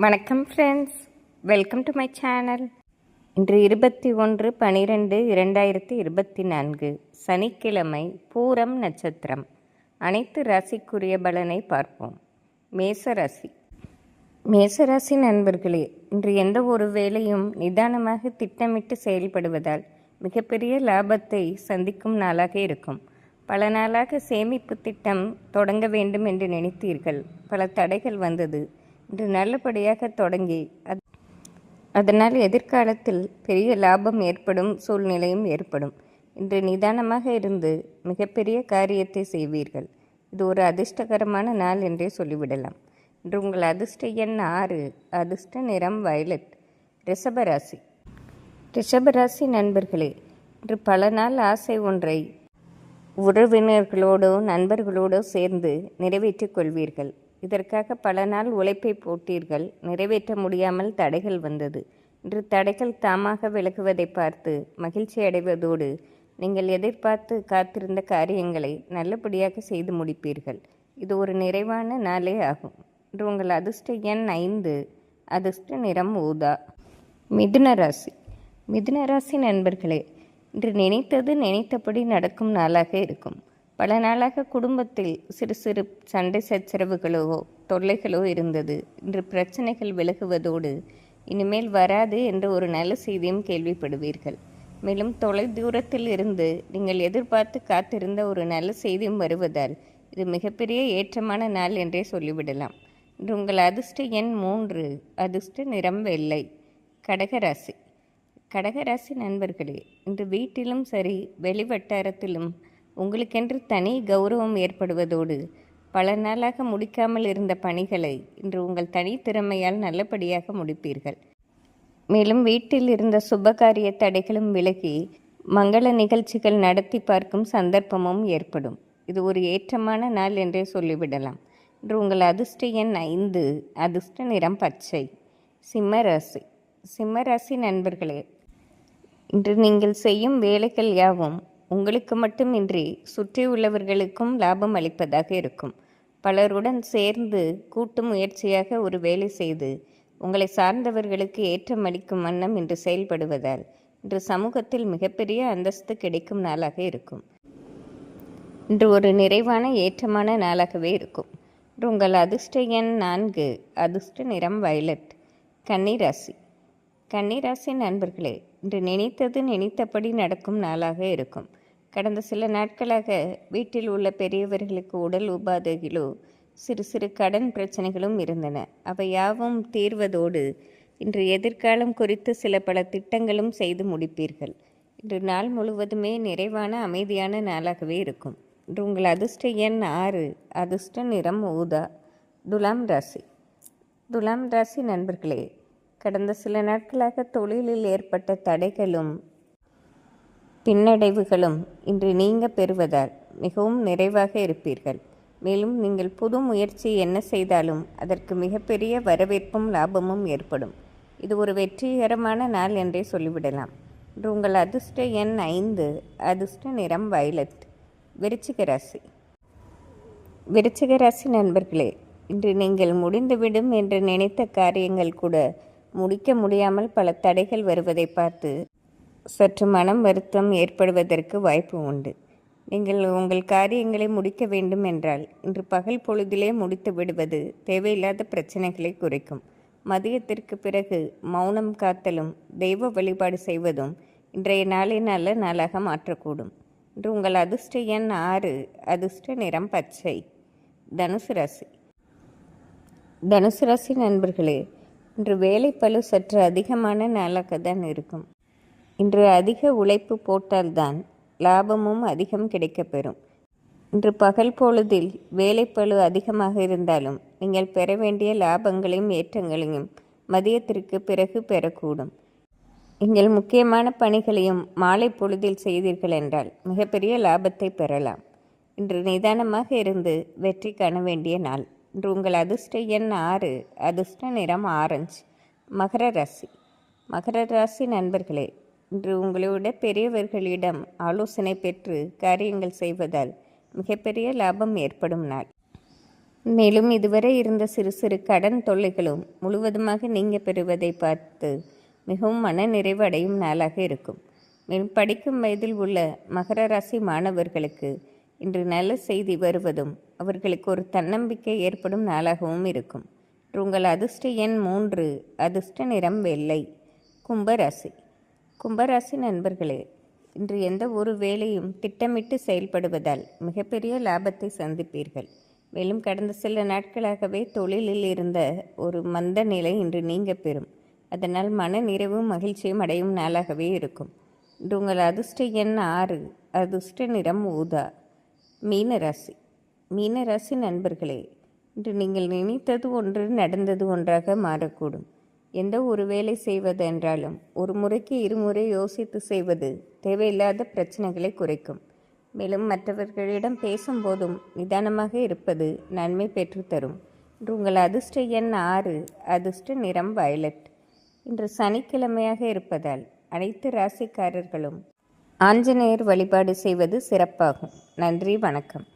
வணக்கம் friends, welcome to my channel. இன்று 21/12/2024 சனிக்கிழமை, பூரம் நட்சத்திரம். அனைத்து ராசிக்குரிய பலனை பார்ப்போம். மேசராசி நண்பர்களே, இன்று எந்த ஒரு வேலையும் நிதானமாக திட்டமிட்டு செயல்படுவதால் மிகப்பெரிய லாபத்தை சந்திக்கும் நாளாக இருக்கும். பல நாளாக சேமிப்பு திட்டம் தொடங்க வேண்டும் என்று நினைத்தீர்கள். பல தடைகள் வந்தது. இன்று நல்லபடியாக தொடங்கி அதனால் எதிர்காலத்தில் பெரிய லாபம் ஏற்படும் சூழ்நிலையும் ஏற்படும். இன்று நிதானமாக இருந்து மிகப்பெரிய காரியத்தை செய்வீர்கள். இது ஒரு அதிர்ஷ்டகரமான நாள் என்றே சொல்லிவிடலாம். இன்று உங்கள் அதிர்ஷ்ட எண் 6, அதிர்ஷ்ட நிறம் வயலட். ரிஷபராசி நண்பர்களே, இன்று பல நாள் ஆசை ஒன்றை உறவினர்களோடோ நண்பர்களோடோ சேர்ந்து நிறைவேற்றிக் கொள்வீர்கள். இதற்காக பல நாள் உழைப்பை போட்டீர்கள். நிறைவேற்ற முடியாமல் தடைகள் வந்தது. இன்று தடைகள் தாமாக விலகுவதை பார்த்து மகிழ்ச்சி அடைவதோடு நீங்கள் எதிர்பார்த்து காத்திருந்த காரியங்களை நல்லபடியாக செய்து முடிப்பீர்கள். இது ஒரு நிறைவான நாளே ஆகும். இன்று உங்கள் அதிர்ஷ்ட எண் 5, அதிர்ஷ்ட நிறம் ஊதா. மிதுனராசி நண்பர்களே, இன்று நினைத்தது நினைத்தபடி நடக்கும் நாளாக இருக்கும். பல நாளாக குடும்பத்தில் சிறு சிறு சண்டை சச்சரவுகளோ தொல்லைகளோ இருந்தது. இன்று பிரச்சனைகள் விலகுவதோடு இனிமேல் வராது என்ற ஒரு நல்ல செய்தியும் கேள்விப்படுவீர்கள். மேலும் தொலை தூரத்தில் இருந்து நீங்கள் எதிர்பார்த்து காத்திருந்த ஒரு நல்ல செய்தியும் வருவதால் இது மிகப்பெரிய ஏற்றமான நாள் என்றே சொல்லிவிடலாம். இன்று உங்கள் அதிர்ஷ்ட எண் 3, அதிர்ஷ்ட நிறம் வெள்ளை. கடகராசி நண்பர்களே, இன்று வீட்டிலும் சரி வெளி வட்டாரத்திலும் உங்களுக்கென்று தனி கௌரவம் ஏற்படுவதோடு பல நாளாக முடிக்காமல் இருந்த பணிகளை இன்று உங்கள் தனித்திறமையால் நல்லபடியாக முடிப்பீர்கள். மேலும் வீட்டில் இருந்த சுபகாரிய தடைகளும் விலகி மங்கள நிகழ்ச்சிகள் நடத்தி பார்க்கும் சந்தர்ப்பமும் ஏற்படும். இது ஒரு ஏற்றமான நாள் என்றே சொல்லிவிடலாம். இன்று உங்கள் அதிர்ஷ்ட எண் 5, அதிர்ஷ்ட நிறம் பச்சை. சிம்மராசி நண்பர்களே, இன்று நீங்கள் செய்யும் வேலைகள் யாவும் உங்களுக்கு மட்டுமின்றி சுற்றியுள்ளவர்களுக்கும் லாபம் அளிப்பதாக இருக்கும். பலருடன் சேர்ந்து கூட்டு முயற்சியாக ஒரு வேலை செய்து உங்களை சார்ந்தவர்களுக்கு ஏற்றம் அளிக்கும் வண்ணம் இன்று செயல்படுவதால் இன்று சமூகத்தில் மிகப்பெரிய அந்தஸ்து கிடைக்கும் நாளாக இருக்கும். இன்று ஒரு நிறைவான ஏற்றமான நாளாகவே இருக்கும். இன்று உங்கள் அதிர்ஷ்ட எண் 4, அதிர்ஷ்ட நிறம் வயலட். கன்னிராசி நண்பர்களே, இன்று நினைத்தது நினைத்தபடி நடக்கும் நாளாக இருக்கும். கடந்த சில நாட்களாக வீட்டில் உள்ள பெரியவர்களுக்கு உடல் உபாதைகளோ சிறு சிறு கடன் பிரச்சனைகளும் இருந்தன. அவை யாவும் தீர்வதோடு இன்று எதிர்காலம் குறித்து பல திட்டங்களும் செய்து முடிப்பீர்கள். இன்று நாள் முழுவதுமே நிறைவான அமைதியான நாளாகவே இருக்கும். இன்று உங்கள் அதிர்ஷ்ட எண் 6, அதிர்ஷ்ட நிறம் ஊதா. துலாம் ராசி நண்பர்களே, கடந்த சில நாட்களாக தொழிலில் ஏற்பட்ட தடைகளும் பின்னடைவுகளும் இன்று நீங்க பெறுவதால் மிகவும் நிறைவாக இருப்பீர்கள். மேலும் நீங்கள் புது முயற்சி என்ன செய்தாலும் அதற்கு மிகப்பெரிய வரவேற்பும் லாபமும் ஏற்படும். இது ஒரு வெற்றிகரமான நாள் என்றே சொல்லிவிடலாம். இன்று உங்கள் அதிர்ஷ்ட எண் 5, அதிர்ஷ்ட நிறம் வயலட். விருச்சிகராசி நண்பர்களே, இன்று நீங்கள் முடிந்துவிடும் என்று நினைத்த காரியங்கள் கூட முடிக்க முடியாமல் பல தடைகள் வருவதை பார்த்து சற்று மனம் வருத்தம் ஏற்படுவதற்கு வாய்ப்பு உண்டு. நீங்கள் உங்கள் காரியங்களை முடிக்க வேண்டும் என்றால் இன்று பகல் பொழுதிலே முடித்து விடுவது தேவையில்லாத பிரச்சனைகளை குறைக்கும். மதியத்திற்கு பிறகு மௌனம் காத்தலும் தெய்வ வழிபாடு செய்வதும் இன்றைய நாளை நல்ல நாளாக மாற்றக்கூடும். இன்று உங்கள் அதிர்ஷ்ட எண் 6, அதிர்ஷ்ட நிறம் பச்சை. தனுசு ராசி நண்பர்களே, இன்று வேலைப்பளு சற்று அதிகமான நாளாக தான் இருக்கும். இன்று அதிக உழைப்பு போட்டால்தான் லாபமும் அதிகம் கிடைக்கப்பெறும். இன்று பகல் பொழுதில் வேலைப்பளு அதிகமாக இருந்தாலும் நீங்கள் பெற வேண்டிய லாபங்களையும் ஏற்றங்களையும் மதியத்திற்கு பிறகு பெறக்கூடும். நீங்கள் முக்கியமான பணிகளையும் மாலை பொழுதில் செய்தீர்கள் என்றால் மிகப்பெரிய லாபத்தை பெறலாம். இன்று நிதானமாக இருந்து வெற்றி காண வேண்டிய நாள். இன்று உங்கள் அதிர்ஷ்ட எண் 6, அதிர்ஷ்ட நிறம் ஆரஞ்சு. மகர ராசி நண்பர்களே, இன்று உங்களோட பெரியவர்களிடம் ஆலோசனை பெற்று காரியங்கள் செய்வதால் மிகப்பெரிய லாபம் ஏற்படும் நாள். மேலும் இதுவரை இருந்த சிறு சிறு கடன் தொல்லைகளும் முழுவதுமாக நீங்க பெறுவதை பார்த்து மிகவும் மன நிறைவு அடையும் நாளாக இருக்கும். மேலும் படிக்கும் வயதில் உள்ள மகர ராசி மாணவர்களுக்கு இன்று நல்ல செய்தி வருவதும் அவர்களுக்கு ஒரு தன்னம்பிக்கை ஏற்படும் நாளாகவும் இருக்கும். உங்கள் அதிர்ஷ்ட எண் 3, அதிர்ஷ்ட நிறம் வெள்ளை. கும்பராசி. கும்பராசி நண்பர்களே, இன்று எந்த ஒரு வேலையும் திட்டமிட்டு செயல்படுவதால் மிகப்பெரிய லாபத்தை சந்திப்பீர்கள். மேலும் கடந்த சில நாட்களாகவே தொழிலில் இருந்த ஒரு மந்த நிலை இன்று நீங்க பெறும். அதனால் மன நிறைவும் மகிழ்ச்சியும் அடையும் நாளாகவே இருக்கும். இன்று உங்கள் அதிர்ஷ்ட எண் 6, அதிர்ஷ்ட நிறம் ஊதா. மீனராசி. மீனராசி நண்பர்களே, இன்று நீங்கள் நினைத்தது ஒன்று நடந்தது ஒன்றாக மாறக்கூடும். எந்த ஒரு வேலை செய்வது என்றாலும் ஒரு முறைக்கு இருமுறை யோசித்து செய்வது தேவையில்லாத பிரச்சனைகளை குறைக்கும். மேலும் மற்றவர்களிடம் பேசும்போதும் நிதானமாக இருப்பது நன்மை பெற்றுத்தரும். இன்று உங்கள் அதிர்ஷ்ட எண் 6, அதிர்ஷ்ட நிறம் வயலட். இன்று சனிக்கிழமையாக இருப்பதால் அனைத்து ராசிக்காரர்களும் ஆஞ்சநேயர் வழிபாடு செய்வது சிறப்பாகும். நன்றி, வணக்கம்.